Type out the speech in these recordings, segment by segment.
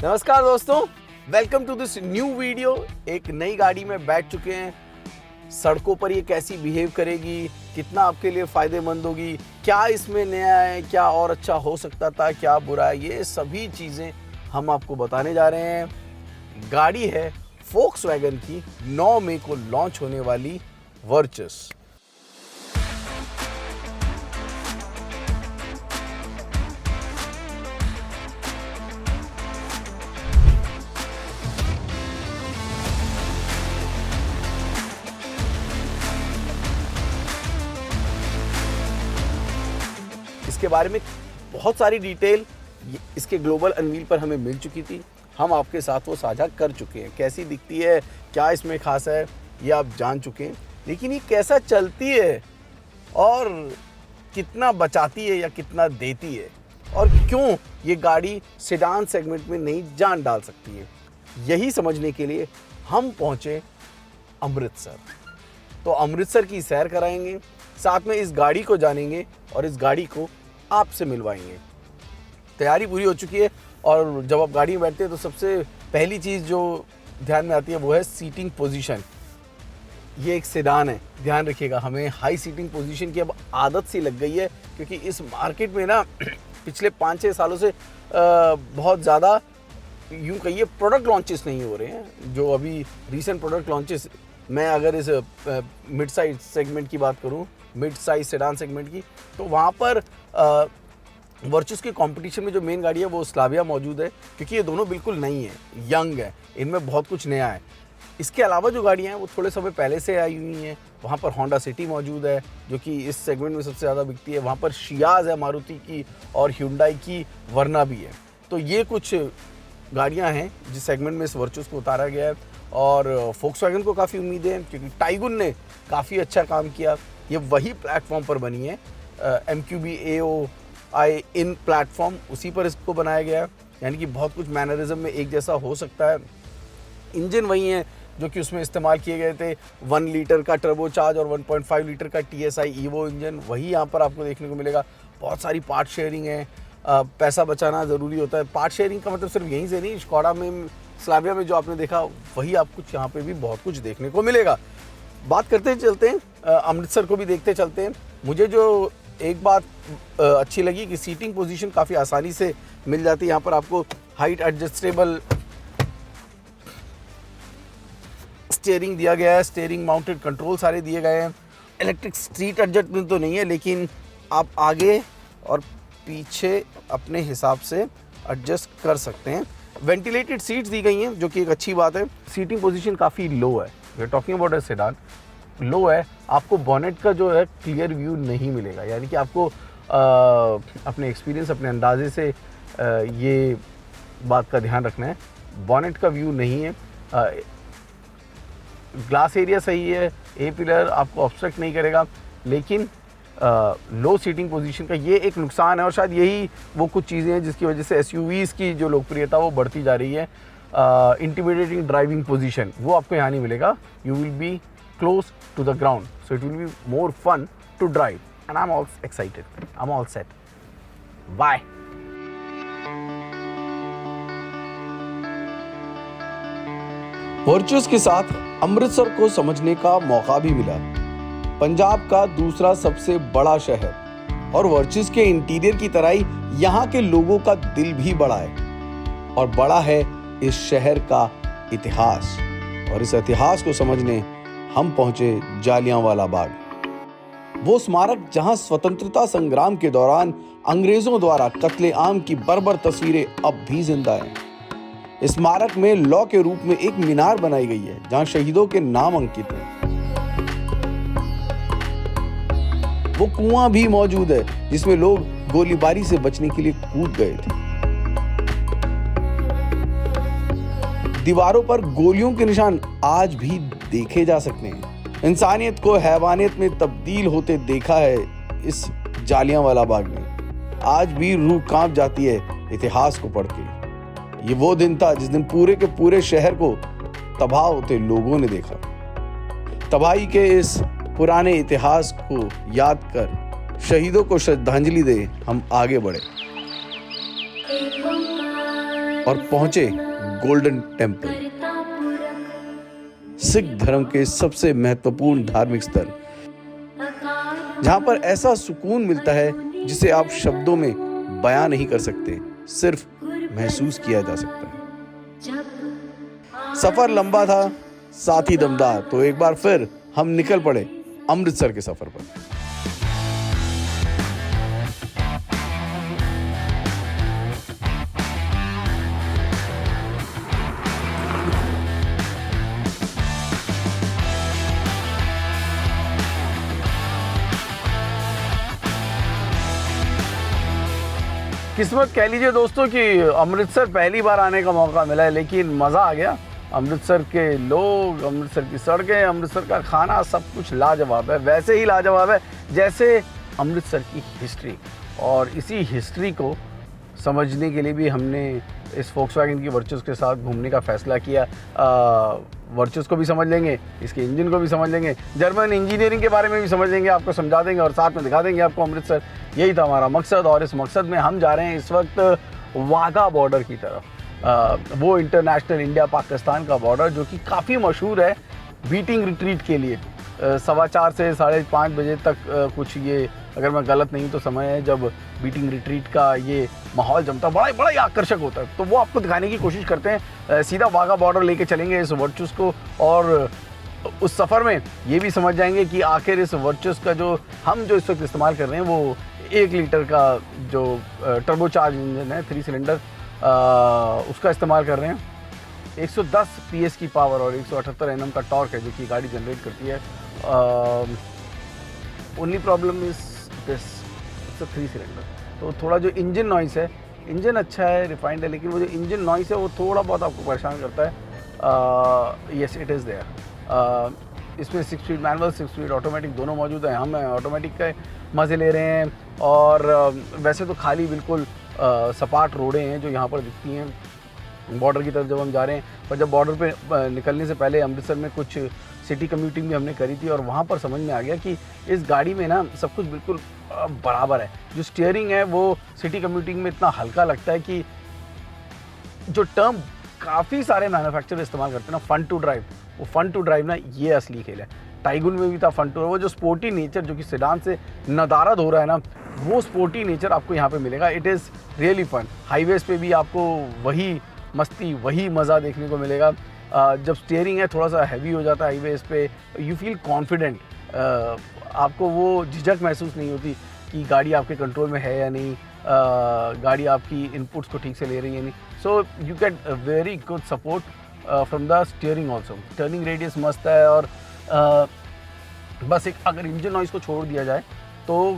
नमस्कार दोस्तों, welcome to this new video. एक नई गाड़ी में बैठ चुके हैं। सड़कों पर ये कैसी बिहेव करेगी, कितना आपके लिए फ़ायदेमंद होगी, क्या इसमें नया है, क्या और अच्छा हो सकता था, क्या बुरा है, ये सभी चीज़ें हम आपको बताने जा रहे हैं। गाड़ी है फोक्सवैगन की 9 मई को लॉन्च होने वाली वर्चस। इसके बारे में बहुत सारी डिटेल इसके ग्लोबल अनवील पर हमें मिल चुकी थी। हम आपके साथ वो साझा कर चुके हैं। कैसी दिखती है, क्या इसमें खास है, ये आप जान चुके हैं। लेकिन ये कैसा चलती है और कितना बचाती है या कितना देती है, और क्यों ये गाड़ी सेडान सेगमेंट में नई जान डाल सकती है, यही समझने के लिए हम पहुंचे अमृतसर। तो अमृतसर की सैर कराएंगे, साथ में इस गाड़ी को जानेंगे और इस गाड़ी को आपसे मिलवाएंगे। तैयारी पूरी हो चुकी है और जब आप गाड़ी में बैठते हैं तो सबसे पहली चीज़ जो ध्यान में आती है वो है सीटिंग पोजीशन। ये एक सेडान है, ध्यान रखिएगा। हमें हाई सीटिंग पोजीशन की अब आदत सी लग गई है, क्योंकि इस मार्केट में ना पिछले 5-6 सालों से बहुत ज़्यादा यूँ कहिए प्रोडक्ट लॉन्चेस नहीं हो रहे हैं। जो अभी रीसेंट प्रोडक्ट लॉन्चेस, मैं अगर इस मिड साइज सेगमेंट की बात करूं, मिड साइज सेडान सेगमेंट की, तो वहाँ पर वर्चस के कंपटीशन में जो मेन गाड़ी है वो स्लाविया मौजूद है, क्योंकि ये दोनों बिल्कुल नई है, यंग है, इनमें बहुत कुछ नया है। इसके अलावा जो गाड़ियाँ हैं वो थोड़े समय पहले से आई हुई हैं। वहाँ पर होंडा सिटी मौजूद है जो कि इस सेगमेंट में सबसे ज़्यादा बिकती है। वहाँ पर शियाज है मारुति की, और ह्युंडई की वर्ना भी है। तो ये कुछ गाड़ियाँ हैं जिस सेगमेंट में इस वर्चस को उतारा गया है। और फोक्सवैगन को काफ़ी उम्मीदें हैं, क्योंकि टाइगुन ने काफ़ी अच्छा काम किया। ये वही प्लेटफॉर्म पर बनी है, MQB AOI इन प्लेटफॉर्म, उसी पर इसको बनाया गया है। यानी कि बहुत कुछ मैनरिज्म में एक जैसा हो सकता है। इंजन वही है जो कि उसमें इस्तेमाल किए गए थे। 1 लीटर का टर्बोचार्ज और 1.5 लीटर का TSI EVO इंजन, वही यहाँ पर आपको देखने को मिलेगा। बहुत सारी पार्ट शेयरिंग है। पैसा बचाना ज़रूरी होता है। पार्ट शेयरिंग का मतलब सिर्फ यहीं से नहीं, स्कोडा में, स्लाविया में जो आपने देखा वही आपको यहाँ पे भी बहुत कुछ देखने को मिलेगा। बात करते चलते हैं, अमृतसर को भी देखते चलते हैं। मुझे जो एक बात अच्छी लगी कि सीटिंग पोजीशन काफ़ी आसानी से मिल जाती है। यहाँ पर आपको हाइट एडजस्टेबल स्टीयरिंग दिया गया है, स्टीयरिंग माउंटेड कंट्रोल सारे दिए गए हैं। इलेक्ट्रिक स्ट्रीट एडजस्टमेंट तो नहीं है, लेकिन आप आगे और पीछे अपने हिसाब से एडजस्ट कर सकते हैं। वेंटिलेटेड सीट्स दी गई हैं, जो कि एक अच्छी बात है। सीटिंग पोजीशन काफ़ी लो है, we are talking about a sedan, low है। आपको बॉनेट का जो है क्लियर व्यू नहीं मिलेगा, यानी कि आपको अपने एक्सपीरियंस, अपने अंदाजे से ये बात का ध्यान रखना है। बॉनेट का व्यू नहीं है। ग्लास एरिया सही है, ए पिलर आपको ऑब्स्ट्रक्ट नहीं करेगा, लेकिन लो सीटिंग पोजीशन का ये एक नुकसान है। और शायद यही वो कुछ चीज़ें हैं जिसकी वजह से SUVs की जो लोकप्रियता वो बढ़ती जा रही है। इंटिमिडेटिंग ड्राइविंग पोजीशन वो आपको यहाँ नहीं मिलेगा। You will be close to the ground, so it will be more fun to drive, and I am all excited, I am all set. Bye. Virtus के साथ अमृतसर को समझने का मौका भी मिला। पंजाब का दूसरा सबसे बड़ा शहर, और वर्चस के इंटीरियर की तरह ही यहाँ के लोगों का दिल भी बड़ा है। और बड़ा है इस शहर का इतिहास, और इस इतिहास को समझने हम पहुंचे जालियांवाला बाग, वो स्मारक जहां स्वतंत्रता संग्राम के दौरान अंग्रेजों द्वारा कत्लेआम की बर्बर तस्वीरें अब भी जिंदा हैं। इस स्मारक में लौ के रूप में एक मीनार बनाई गई है जहां शहीदों के नाम अंकित हैं। वो कुआं भी मौजूद है जिसमें लोग गोलीबारी से बचने के लिए कूद गए थे। दीवारों पर गोलियों के निशान आज भी देखे जा सकते हैं। इंसानियत को हैवानियत में तब्दील होते देखा है इस जालियांवाला बाग में। आज भी रूह कांप जाती है इतिहास को पढ़ के। ये वो दिन था जिस दिन पूरे के पूरे शहर को तबाह होते लोगों ने देखा। तबाही के इस पुराने इतिहास को याद कर शहीदों को श्रद्धांजलि दे हम आगे बढ़े। और पहुंचे गोल्डन टेम्पल, सिख धर्म के सबसे महत्वपूर्ण धार्मिक स्थल, जहां पर ऐसा सुकून मिलता है जिसे आप शब्दों में बयां नहीं कर सकते, सिर्फ महसूस किया जा सकता है। सफर लंबा था, साथ ही दमदार, तो एक बार फिर हम निकल पड़े अमृतसर के सफर पर। किस्मत कह लीजिए दोस्तों कि अमृतसर पहली बार आने का मौका मिला है, लेकिन मज़ा आ गया। अमृतसर के लोग, अमृतसर की सड़कें, अमृतसर का खाना, सब कुछ लाजवाब है। वैसे ही लाजवाब है जैसे अमृतसर की हिस्ट्री, और इसी हिस्ट्री को समझने के लिए भी हमने इस फोक्सवैगन की वर्चुस के साथ घूमने का फ़ैसला किया। वर्चुस को भी समझ लेंगे, इसके इंजन को भी समझ लेंगे, जर्मन इंजीनियरिंग के बारे में भी समझ लेंगे, आपको समझा देंगे और साथ में दिखा देंगे आपको अमृतसर। यही था हमारा मकसद, और इस मकसद में हम जा रहे हैं इस वक्त वाघा बॉर्डर की तरफ। वो इंटरनेशनल इंडिया पाकिस्तान का बॉर्डर जो कि काफ़ी मशहूर है बीटिंग रिट्रीट के लिए। 4:15 से 5:30 बजे तक कुछ, ये अगर मैं गलत नहीं तो समय है जब बीटिंग रिट्रीट का ये माहौल जमता, बड़ा ही आकर्षक होता है। तो वो आपको दिखाने की कोशिश करते हैं। सीधा वाघा बॉर्डर लेके चलेंगे इस वर्चुस को, और उस सफ़र में ये भी समझ जाएंगे कि आखिर इस वर्चुस का जो इस वक्त इस्तेमाल कर रहे हैं वो 1 लीटर का जो टर्बोचार्ज इंजन है, 3 सिलेंडर, उसका इस्तेमाल कर रहे हैं। 110 PS की पावर और 178 Nm का टॉर्क है जो कि गाड़ी जनरेट करती है। Only problem is this, it's a 3 cylinder, तो थोड़ा जो इंजन नॉइस है, इंजन अच्छा है, रिफाइंड है, लेकिन वो जो इंजन नॉइस है वो थोड़ा बहुत आपको परेशान करता है। Yes, it is there. इसमें 6 स्पीड मैनुअल, 6 स्पीड ऑटोमेटिक दोनों मौजूद हैं। हम ऑटोमेटिक के मज़े ले रहे हैं, और वैसे तो खाली बिल्कुल सपाट रोडें हैं जो यहाँ पर दिखती हैं बॉर्डर की तरफ जब हम जा रहे हैं। पर जब बॉर्डर पे निकलने से पहले अमृतसर में कुछ सिटी कम्यूटिंग भी हमने करी थी, और वहाँ पर समझ में आ गया कि इस गाड़ी में ना सब कुछ बिल्कुल बराबर है। जो स्टीयरिंग है वो सिटी कम्यूटिंग में इतना हल्का लगता है कि जो टर्म काफ़ी सारे मैन्युफैक्चरर इस्तेमाल करते हैं ना, फन टू ड्राइव, वो फन टू ड्राइव ना ये असली खेल है। टाइगुन में भी था फन टू, वो जो स्पोर्टी नेचर जो कि सेडान से नदारद हो रहा है ना, वो स्पोर्टी नेचर आपको यहाँ पे मिलेगा। It is really fun. Highways पे भी आपको वही मस्ती, वही मज़ा देखने को मिलेगा। जब स्टीयरिंग है थोड़ा सा हैवी हो जाता है हाईवेज़ पे, यू फील कॉन्फिडेंट, आपको वो झिझक महसूस नहीं होती कि गाड़ी आपके कंट्रोल में है या नहीं, गाड़ी आपकी इनपुट्स को ठीक से ले रही है नहीं। So you get very good support from the steering also. Turning radius मस्त है, और बस एक अगर इंजन नॉइस को छोड़ दिया जाए तो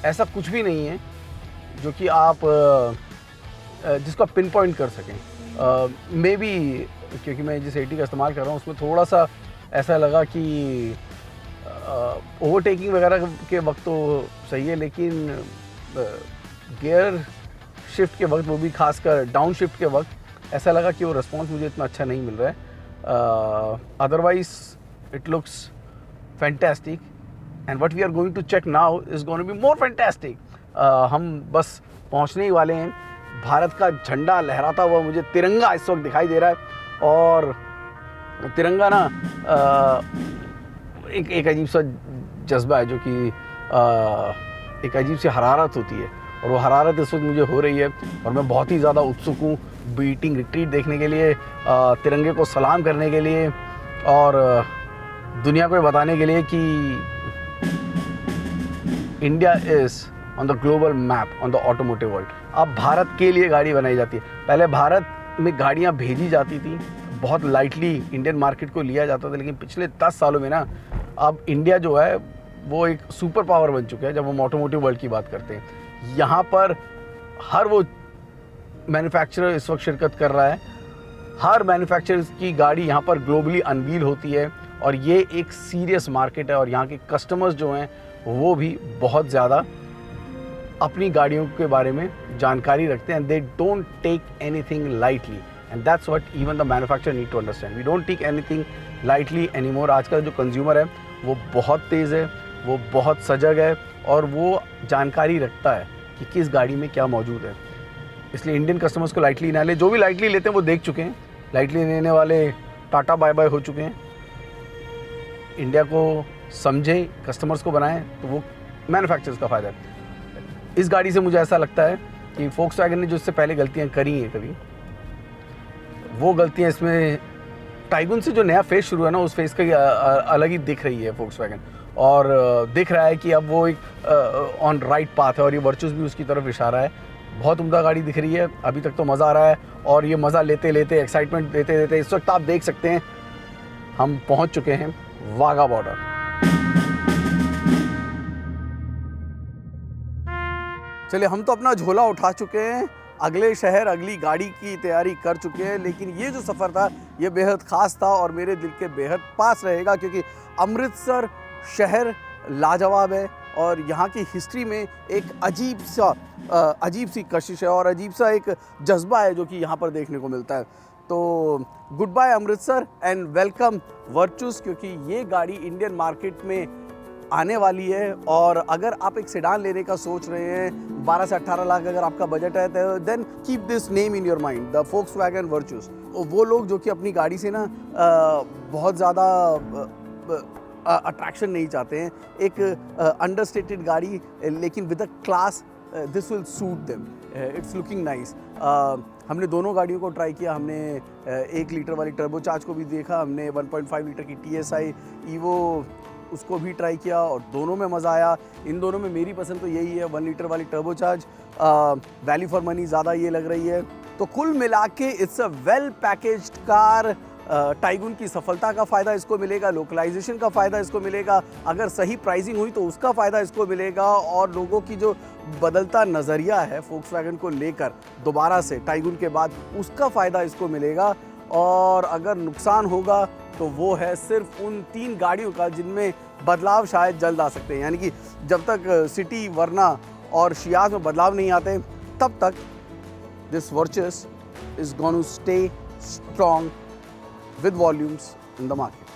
ऐसा कुछ भी नहीं है जो कि आप जिसको आप पिन पॉइंट कर सकें। मे बी क्योंकि मैं जिस 80 का इस्तेमाल कर रहा हूँ उसमें थोड़ा सा ऐसा लगा कि ओवरटेकिंग वगैरह के वक्त तो सही है, लेकिन गियर शिफ्ट के वक्त, वो भी खासकर डाउन शिफ्ट के वक्त, ऐसा लगा कि वो रिस्पॉन्स मुझे इतना अच्छा नहीं मिल रहा है। Otherwise it looks fantastic, and what we are going to check now is going to be more fantastic. हम बस पहुंचने ही वाले हैं। भारत का झंडा लहराता हुआ मुझे तिरंगा इस वक्त दिखाई दे रहा है, और तिरंगा ना एक अजीब सा जज्बा है जो कि एक अजीब सी हरारत होती है, और वो हरारत इस वक्त मुझे हो रही है, और मैं बहुत ही ज़्यादा उत्सुक हूँ बीटिंग रिट्रीट देखने के लिए, तिरंगे को सलाम करने के लिए, और दुनिया को ये बताने के लिए कि India is on the global map on the automotive world. अब भारत के लिए गाड़ी बनाई जाती है। पहले भारत में गाड़ियाँ भेजी जाती थी, बहुत लाइटली इंडियन मार्केट को लिया जाता था, लेकिन पिछले 10 सालों में ना अब इंडिया जो है वो एक सुपर पावर बन चुका है जब हम ऑटोमोटिव वर्ल्ड की बात करते हैं। यहाँ पर हर वो मैन्युफैक्चरर इस वक्त शिरकत कर रहा है, हर मैन्युफैक्चरर की गाड़ी यहाँ पर ग्लोबली अनवील होती है, और ये एक सीरियस मार्केट है, और यहाँ के कस्टमर्स जो हैं वो भी बहुत ज़्यादा अपनी गाड़ियों के बारे में जानकारी रखते हैं, and they don't take anything lightly, and that's what even the manufacturer need to understand. We don't take anything lightly any more. आज का जो कंज्यूमर है वो बहुत तेज़ है, वो बहुत सजग है, और वो जानकारी रखता है कि किस गाड़ी में क्या मौजूद है। इसलिए इंडियन कस्टमर्स को लाइटली ना ले। जो भी लाइटली लेते हैं वो देख चुके हैं, लाइटली लेने वाले टाटा बाय बाय हो चुके हैं। इंडिया को समझें, कस्टमर्स को बनाएं, तो वो मैन्युफैक्चरर्स का फ़ायदा है। इस गाड़ी से मुझे ऐसा लगता है कि फोक्सवैगन ने जो इससे पहले गलतियाँ करी हैं कभी, वो गलतियाँ इसमें टाइगुन से जो नया फेस शुरू है ना, उस फेस का अलग ही दिख रही है फोक्सवैगन, और दिख रहा है कि अब वो एक ऑन राइट पाथ है, और ये वर्चुस भी उसकी तरफ इशारा है। बहुत उम्दा गाड़ी दिख रही है, अभी तक तो मज़ा आ रहा है, और ये मज़ा लेते लेते, एक्साइटमेंट देते देते इस वक्त आप देख सकते हैं हम पहुंच चुके हैं वाघा बॉर्डर। चलिए, हम तो अपना झोला उठा चुके हैं, अगले शहर अगली गाड़ी की तैयारी कर चुके हैं, लेकिन ये जो सफ़र था ये बेहद ख़ास था और मेरे दिल के बेहद पास रहेगा, क्योंकि अमृतसर शहर लाजवाब है और यहाँ की हिस्ट्री में एक अजीब सी कशिश है और अजीब सा एक जज्बा है जो कि यहाँ पर देखने को मिलता है। तो goodbye Amritsar and welcome Virtus, क्योंकि ये गाड़ी इंडियन मार्केट में आने वाली है। और अगर आप एक सेडान लेने का सोच रहे हैं, 12 से 18 लाख अगर आपका बजट है, तो then keep this name in your mind, the Volkswagen Virtus. वो लोग जो कि अपनी गाड़ी से ना बहुत ज़्यादा अट्रैक्शन नहीं चाहते हैं, एक अंडरस्टेटेड गाड़ी लेकिन with a class, this will suit them, it's looking nice. हमने दोनों गाड़ियों को ट्राई किया, हमने 1 लीटर वाली टर्बोचार्ज को भी देखा, हमने 1.5 लीटर की TSI ईवो उसको भी ट्राई किया और दोनों में मज़ा आया। इन दोनों में मेरी पसंद तो यही है, 1 लीटर वाली टर्बोचार्ज, वैल्यू फॉर मनी ज़्यादा ये लग रही है। तो कुल मिला के it's a well packaged car. Tiguan की सफलता का फ़ायदा इसको मिलेगा, लोकलाइजेशन का फ़ायदा इसको मिलेगा, अगर सही प्राइसिंग हुई तो उसका फ़ायदा इसको मिलेगा, और लोगों की जो बदलता नज़रिया है फोक्सवैगन को लेकर दोबारा से टाइगुन के बाद, उसका फ़ायदा इसको मिलेगा। और अगर नुकसान होगा तो वो है सिर्फ उन 3 गाड़ियों का जिनमें बदलाव शायद जल्द आ सकते हैं, यानी कि जब तक सिटी, वरना और शियाज में बदलाव नहीं आते, तब तक this Virtus is going to stay strong with volumes in the market.